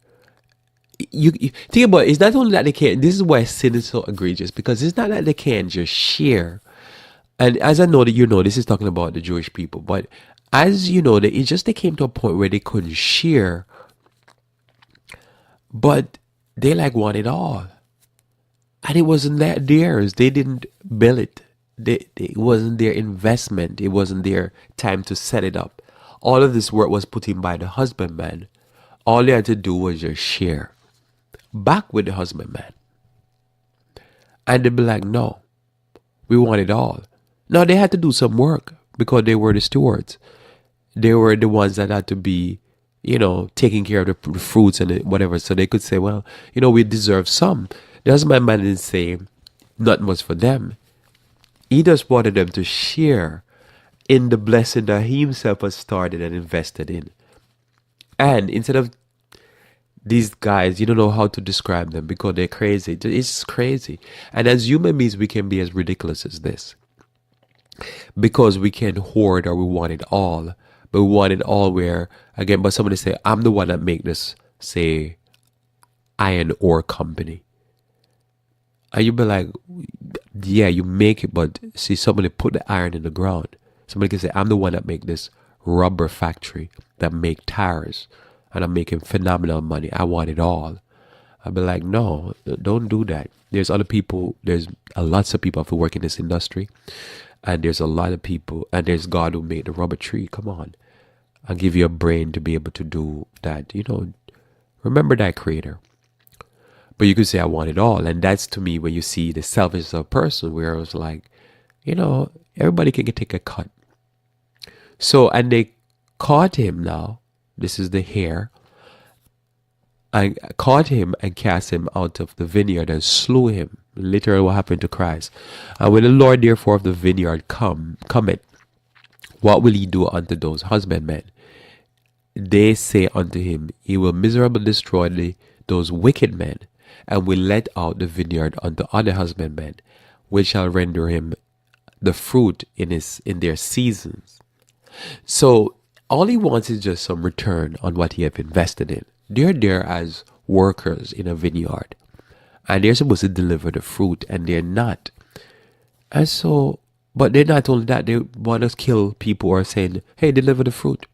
You think about it, it's not only that they can't, this is why sin is so egregious, because it's not that they can't just share. And as I know that this is talking about the Jewish people, but as you know, that they came to a point where they couldn't share, but they want it all. And it wasn't theirs. They didn't build it. It wasn't their investment. It wasn't their time to set it up. All of this work was put in by the husbandman. All they had to do was just share back with the husbandman. And they'd be like, no, we want it all. Now they had to do some work because they were the stewards. They were the ones that had to be, taking care of the fruits and whatever. So they could say, well, we deserve some. The husbandman didn't say nothing was for them. He just wanted them to share in the blessing that he himself has started and invested in. And instead of these guys, you don't know how to describe them because they're crazy. It's crazy. And as human beings, we can be as ridiculous as this. Because we can hoard or we want it all. But we want it all where, again, but somebody say, I'm the one that make this, say, iron ore company. And you be like, yeah, you make it, but see, somebody put the iron in the ground. Somebody can say, I'm the one that make this rubber factory that make tires. And I'm making phenomenal money. I want it all. I'd be like, no, don't do that. There's other people, there's lots of people who work in this industry. And there's a lot of people, and there's God who made the rubber tree. Come on. I'll give you a brain to be able to do that. Remember that creator. But you could say, I want it all. And that's, to me, when you see the selfishness of a person, where it was like, everybody can take a cut. So, and they caught him now. This is the heir. And caught him and cast him out of the vineyard and slew him. Literally what happened to Christ. And when the Lord therefore of the vineyard cometh, what will he do unto those husbandmen? They say unto him, he will miserably destroy those wicked men, and will let out the vineyard unto other husbandmen, which shall render him the fruit in their seasons. So all he wants is just some return on what he have invested in. They're there as workers in a vineyard. And they're supposed to deliver the fruit, and they're not. And so, but they're not only that, they want to kill people who are saying, hey, deliver the fruit.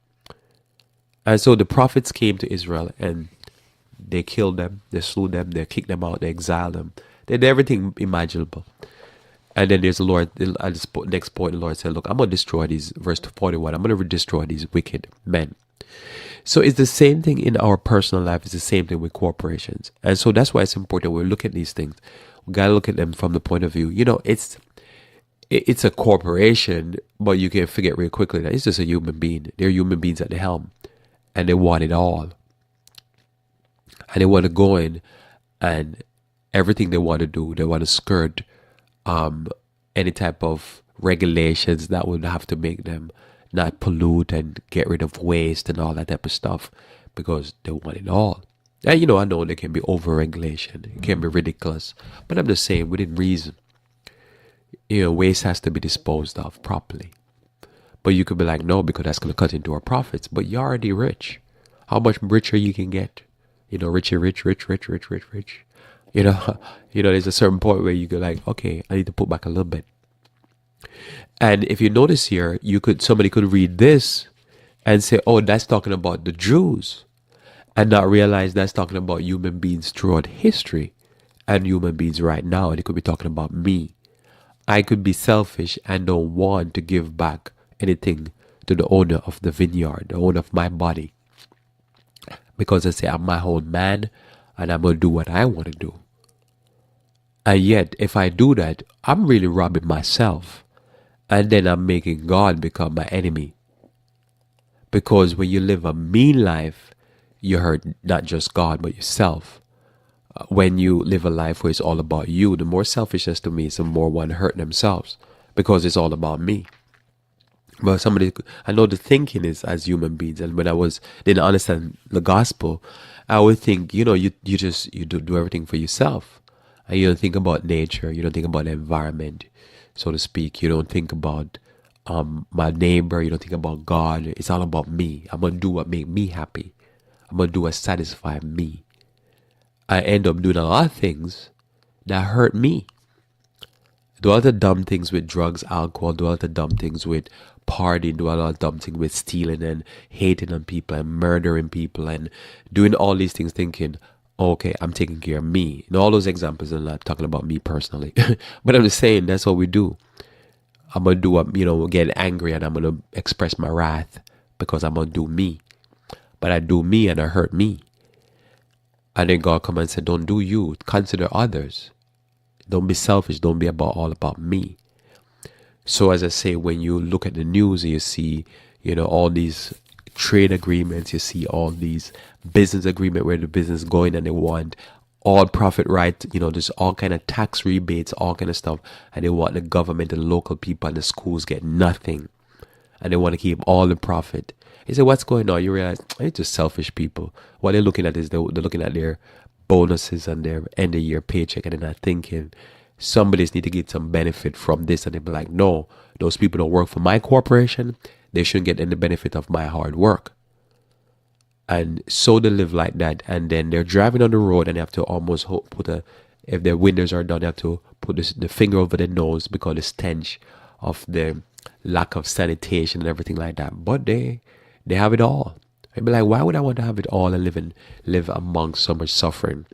And so the prophets came to Israel, and they killed them, they slew them, they kicked them out, they exiled them. They did everything imaginable. And then there's the Lord, at this next point, the Lord said, look, I'm going to destroy these, verse 41, I'm going to destroy these wicked men. So it's the same thing in our personal life. It's the same thing with corporations. And so that's why it's important when we look at these things. We got to look at them from the point of view. It's a corporation, but you can forget real quickly that it's just a human being. They're human beings at the helm. And they want it all. And they want to go in and everything they want to do, they want to skirt any type of regulations that would have to make them not pollute and get rid of waste and all that type of stuff because they want it all. And I know there can be over-regulation, it can be ridiculous, but I'm just saying within reason. Waste has to be disposed of properly. But you could be like, no, because that's going to cut into our profits. But you're already rich. How much richer you can get? Richer, rich, rich, rich, rich, rich, rich. There's a certain point where you go like, okay, I need to put back a little bit. And if you notice here, somebody could read this and say, oh, that's talking about the Jews, and not realize that's talking about human beings throughout history and human beings right now. And it could be talking about me. I could be selfish and don't want to give back anything to the owner of the vineyard, the owner of my body, because I say I'm my own man and I'm going to do what I want to do. And yet, if I do that, I'm really robbing myself, and then I'm making God become my enemy. Because when you live a mean life, you hurt not just God but yourself. When you live a life where it's all about you, the more selfishness to me is the more one hurt themselves, because it's all about me. But I know the thinking is as human beings, and when didn't understand the gospel, I would think, you do everything for yourself, and you don't think about nature, you don't think about the environment, so to speak. You don't think about my neighbor, you don't think about God. It's all about me. I'm gonna do what make me happy. I'm gonna do what satisfies me. I end up doing a lot of things that hurt me. Do a lot of dumb things with drugs, alcohol, do a lot of dumb things with partying, do a lot of dumb things with stealing and hating on people and murdering people and doing all these things thinking, okay, I'm taking care of me. All those examples, I'm not talking about me personally. But I'm just saying that's what we do. I'm going to do get angry and I'm going to express my wrath because I'm going to do me. But I do me and I hurt me. And then God come and say, don't do you, consider others. Don't be selfish, don't be all about me. So as I say, when you look at the news and you see, all these trade agreements, you see all these business agreements where the business is going and they want all profit right, there's all kind of tax rebates, all kind of stuff. And they want the government and the local people and the schools get nothing. And they want to keep all the profit. You say, what's going on? You realize it's just selfish people. What they're looking at is they're looking at their bonuses and their end of year paycheck, and they're not thinking somebody's need to get some benefit from this. And they'll be like, no, those people don't work for my corporation. They shouldn't get any benefit of my hard work. And so they live like that. And then they're driving on the road and they have to almost if their windows are down, they have to put the finger over their nose because the stench of the lack of sanitation and everything like that. But they have it all. I'd be like, why would I want to have it all and live amongst so much suffering?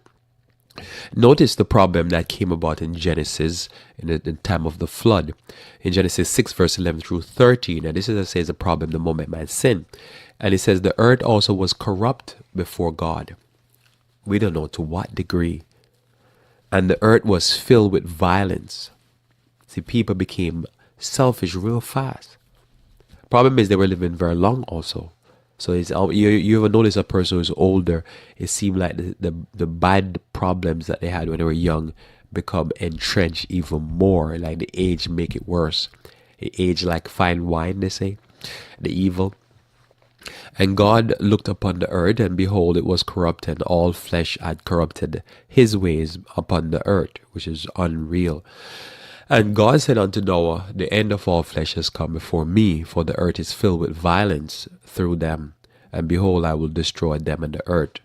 Notice the problem that came about in Genesis in the time of the flood. In Genesis 6 verse 11 through 13, and this is, as I say, is a problem the moment man sinned. And it says the earth also was corrupt before God. We don't know to what degree. And the earth was filled with violence. See, people became selfish real fast. Problem is they were living very long also. So you ever notice a person who's older, it seemed like the bad problems that they had when they were young become entrenched even more. Like the age make it worse. It age like fine wine, they say, the evil. And God looked upon the earth, and behold, it was corrupt, and all flesh had corrupted his ways upon the earth, which is unreal. And God said unto Noah, the end of all flesh has come before me, for the earth is filled with violence through them. And behold, I will destroy them and the earth.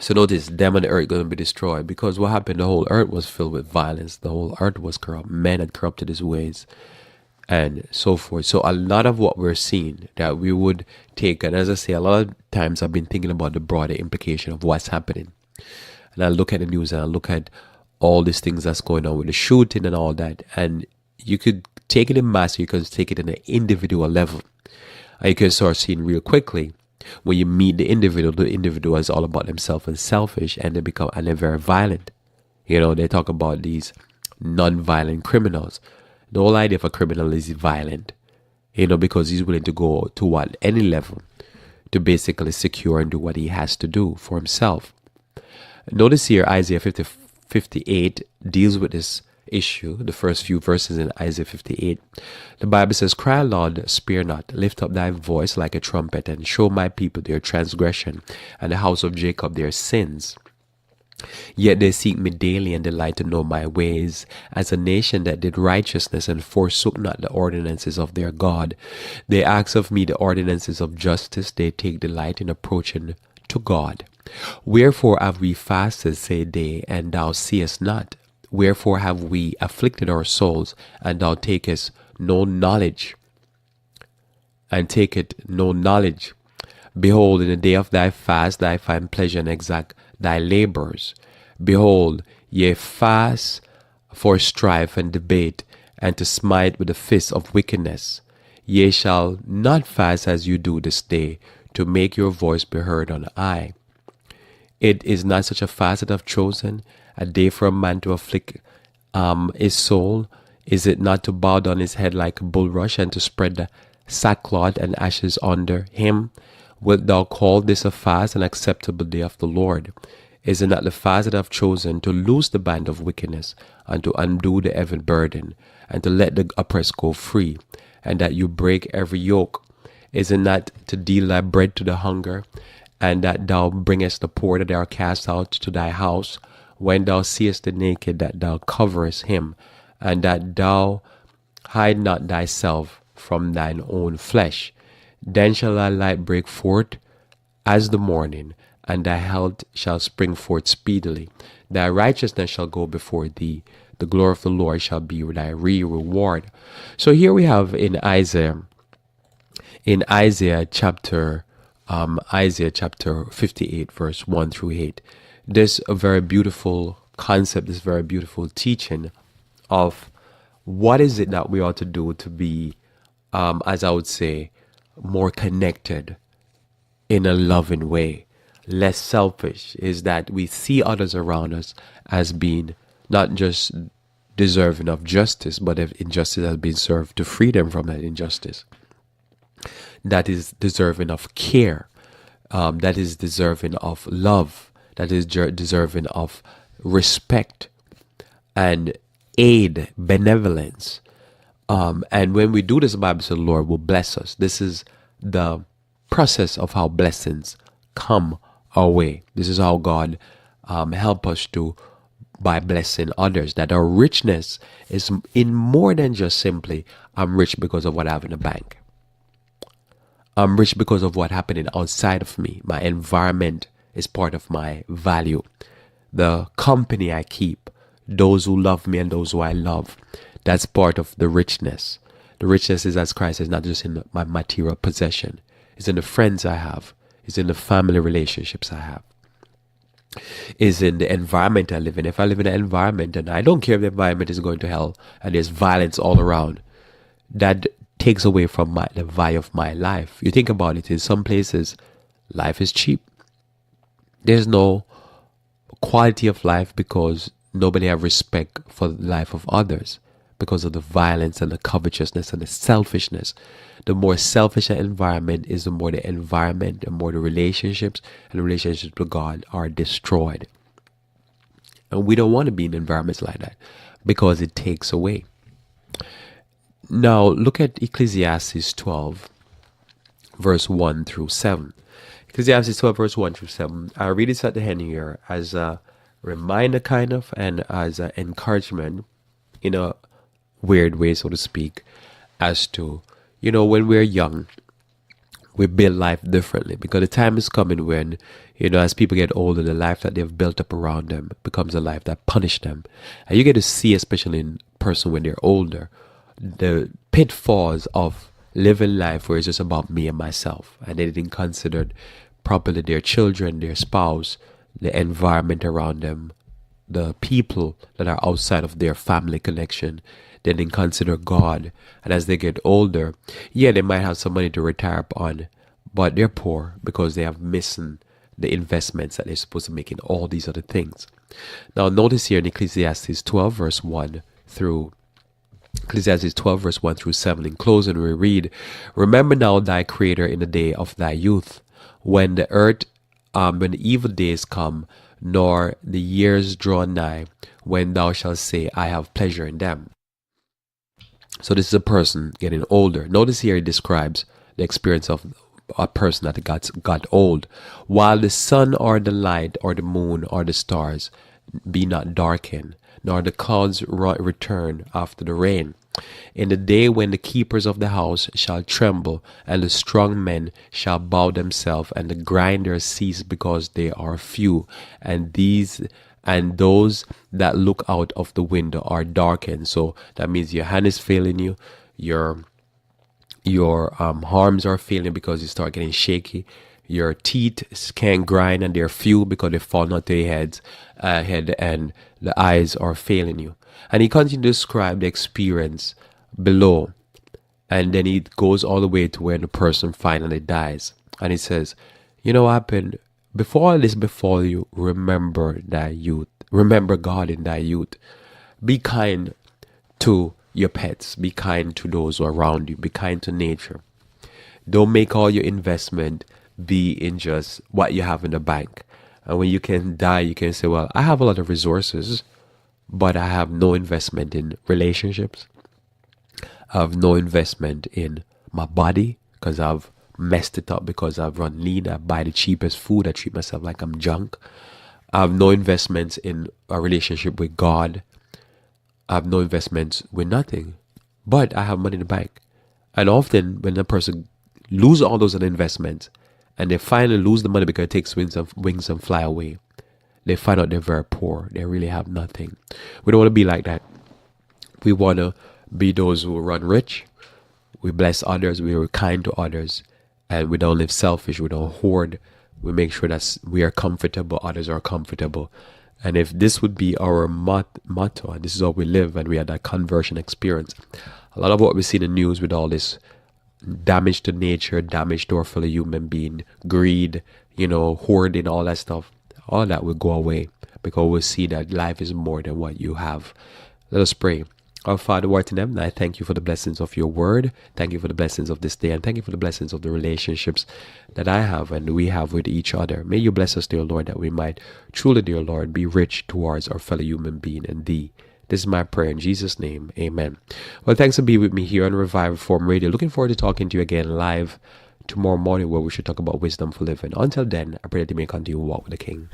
So notice, them and the earth going to be destroyed. Because what happened? The whole earth was filled with violence. The whole earth was corrupt. Man had corrupted his ways. And so forth. So a lot of what we're seeing that we would take, and as I say, a lot of times I've been thinking about the broader implication of what's happening. And I look at the news and I look at all these things that's going on with the shooting and all that. And you could take it in mass, you could take it in an individual level. And you can start seeing real quickly when you meet the individual is all about themselves and selfish, and they're very violent. They talk about these non-violent criminals. The whole idea of a criminal is violent, because he's willing to go to any level to basically secure and do what he has to do for himself. Notice here, Isaiah 58 deals with this issue, the first few verses in Isaiah 58. The Bible says, "Cry aloud, spare not, lift up thy voice like a trumpet, and show my people their transgression, and the house of Jacob their sins. Yet they seek me daily and delight to know my ways, as a nation that did righteousness and forsook not the ordinances of their God. They ask of me the ordinances of justice, they take delight in approaching to God. Wherefore have we fasted, say they, and thou seest not? Wherefore have we afflicted our souls, and thou takest no knowledge, and take it no knowledge? Behold, in the day of thy fast, thy find pleasure and exact thy labors. Behold, ye fast for strife and debate, and to smite with the fist of wickedness. Ye shall not fast as you do this day, to make your voice be heard on high. It is not such a fast that I've chosen, a day for a man to afflict his soul. Is it not to bow down his head like a bulrush, and to spread the sackcloth and ashes under him? Wilt thou call this a fast, an acceptable day of the Lord? Is it not the fast that I have chosen, to loose the band of wickedness, and to undo the heavy burden, and to let the oppressed go free, and that you break every yoke? Is it not to deal thy bread to the hunger, and that thou bringest the poor that they are cast out to thy house? When thou seest the naked, that thou coverest him, and that thou hide not thyself from thine own flesh. Then shall thy light break forth as the morning, and thy health shall spring forth speedily. Thy righteousness shall go before thee. The glory of the Lord shall be thy reward." So here we have in Isaiah chapter 58, verse 1 through 8, this a very beautiful concept, this very beautiful teaching of what is it that we ought to do to be, as I would say, more connected in a loving way, less selfish. Is that we see others around us as being not just deserving of justice, but if injustice has been served, to free them from that injustice. That is deserving of care, that is deserving of love, that is deserving of respect and aid, benevolence. And when we do this, the Bible says the Lord will bless us. This is the process of how blessings come our way. This is how God help us to, by blessing others, that our richness is in more than just simply, I'm rich because of what I have in the bank. I'm rich because of what happening outside of me. My environment is part of my value. The company I keep, those who love me and those who I love, that's part of the richness. The richness is, as Christ says, not just in my material possession. It's in the friends I have. It's in the family relationships I have. It's in the environment I live in. If I live in an environment, and I don't care if the environment is going to hell and there's violence all around, that takes away from the value of my life. You think about it, in some places, life is cheap. There's no quality of life because nobody have respect for the life of others, because of the violence and the covetousness and the selfishness. The more selfish an environment is, the more the environment, the more the relationships and the relationships with God are destroyed. And we don't want to be in environments like that because it takes away. Now look at Ecclesiastes 12, verse 1 through 7. Ecclesiastes 12, verse 1 through 7. I read this at the end here as a reminder kind of, and as an encouragement in a weird way, so to speak, as to, when we're young, we build life differently, because the time is coming when, as people get older, the life that they've built up around them becomes a life that punishes them. And you get to see, especially in person when they're older, the pitfalls of living life where it's just about me and myself, and they didn't consider properly their children, their spouse, the environment around them, the people that are outside of their family connection. They didn't consider God. And as they get older, they might have some money to retire upon, but they're poor because they have missing the investments that they're supposed to make in all these other things. Now notice here in Ecclesiastes 12 verse 1 through 7. In closing, we read, "Remember now thy Creator in the day of thy youth, when the evil days come, nor the years draw nigh when thou shalt say, I have pleasure in them. So this is a person getting older. Notice here it describes the experience of a person that got old. While the sun or the light or the moon or the stars be not darkened, nor the clouds return after the rain. In the day when the keepers of the house shall tremble, and the strong men shall bow themselves, and the grinders cease because they are few, and those that look out of the window are darkened. So that means your hand is failing you, your arms are failing because you start getting shaky. Your teeth can't grind and they're few because they fall not to your head, and the eyes are failing you. And he continues to describe the experience below, and then he goes all the way to where the person finally dies. And he says, you know what happened? Before all this befall you, remember thy youth. Remember God in thy youth. Be kind to your pets. Be kind to those who are around you. Be kind to nature. Don't make all your investment be in just what you have in the bank. And when you can die, you can say, well, I have a lot of resources, but I have no investment in relationships. I have no investment in my body because I've messed it up, because I've run lean. I buy the cheapest food. I treat myself like I'm junk. I have no investments in a relationship with God. I have no investments with nothing, but I have money in the bank. And often when a person loses all those investments and they finally lose the money because it takes wings and fly away, they find out they're very poor. They really have nothing. We don't want to be like that. We want to be those who run rich. We bless others. We are kind to others. And we don't live selfish. We don't hoard. We make sure that we are comfortable. Others are comfortable. And if this would be our motto, and this is how we live, and we had that conversion experience, a lot of what we see in the news with all this damage to nature, damage to our fellow human being, greed, hoarding, all that stuff, all that will go away because we'll see that life is more than what you have. Let us pray. Our Father who art in heaven, I thank you for the blessings of your word. Thank you for the blessings of this day, and thank you for the blessings of the relationships that I have and we have with each other. May you bless us, dear Lord, that we might truly, dear Lord, be rich towards our fellow human being and thee. This is my prayer in Jesus' name. Amen. Well, thanks for being with me here on Revive Reform Radio. Looking forward to talking to you again live tomorrow morning, where we should talk about wisdom for living. Until then, I pray that you may continue to walk with the King.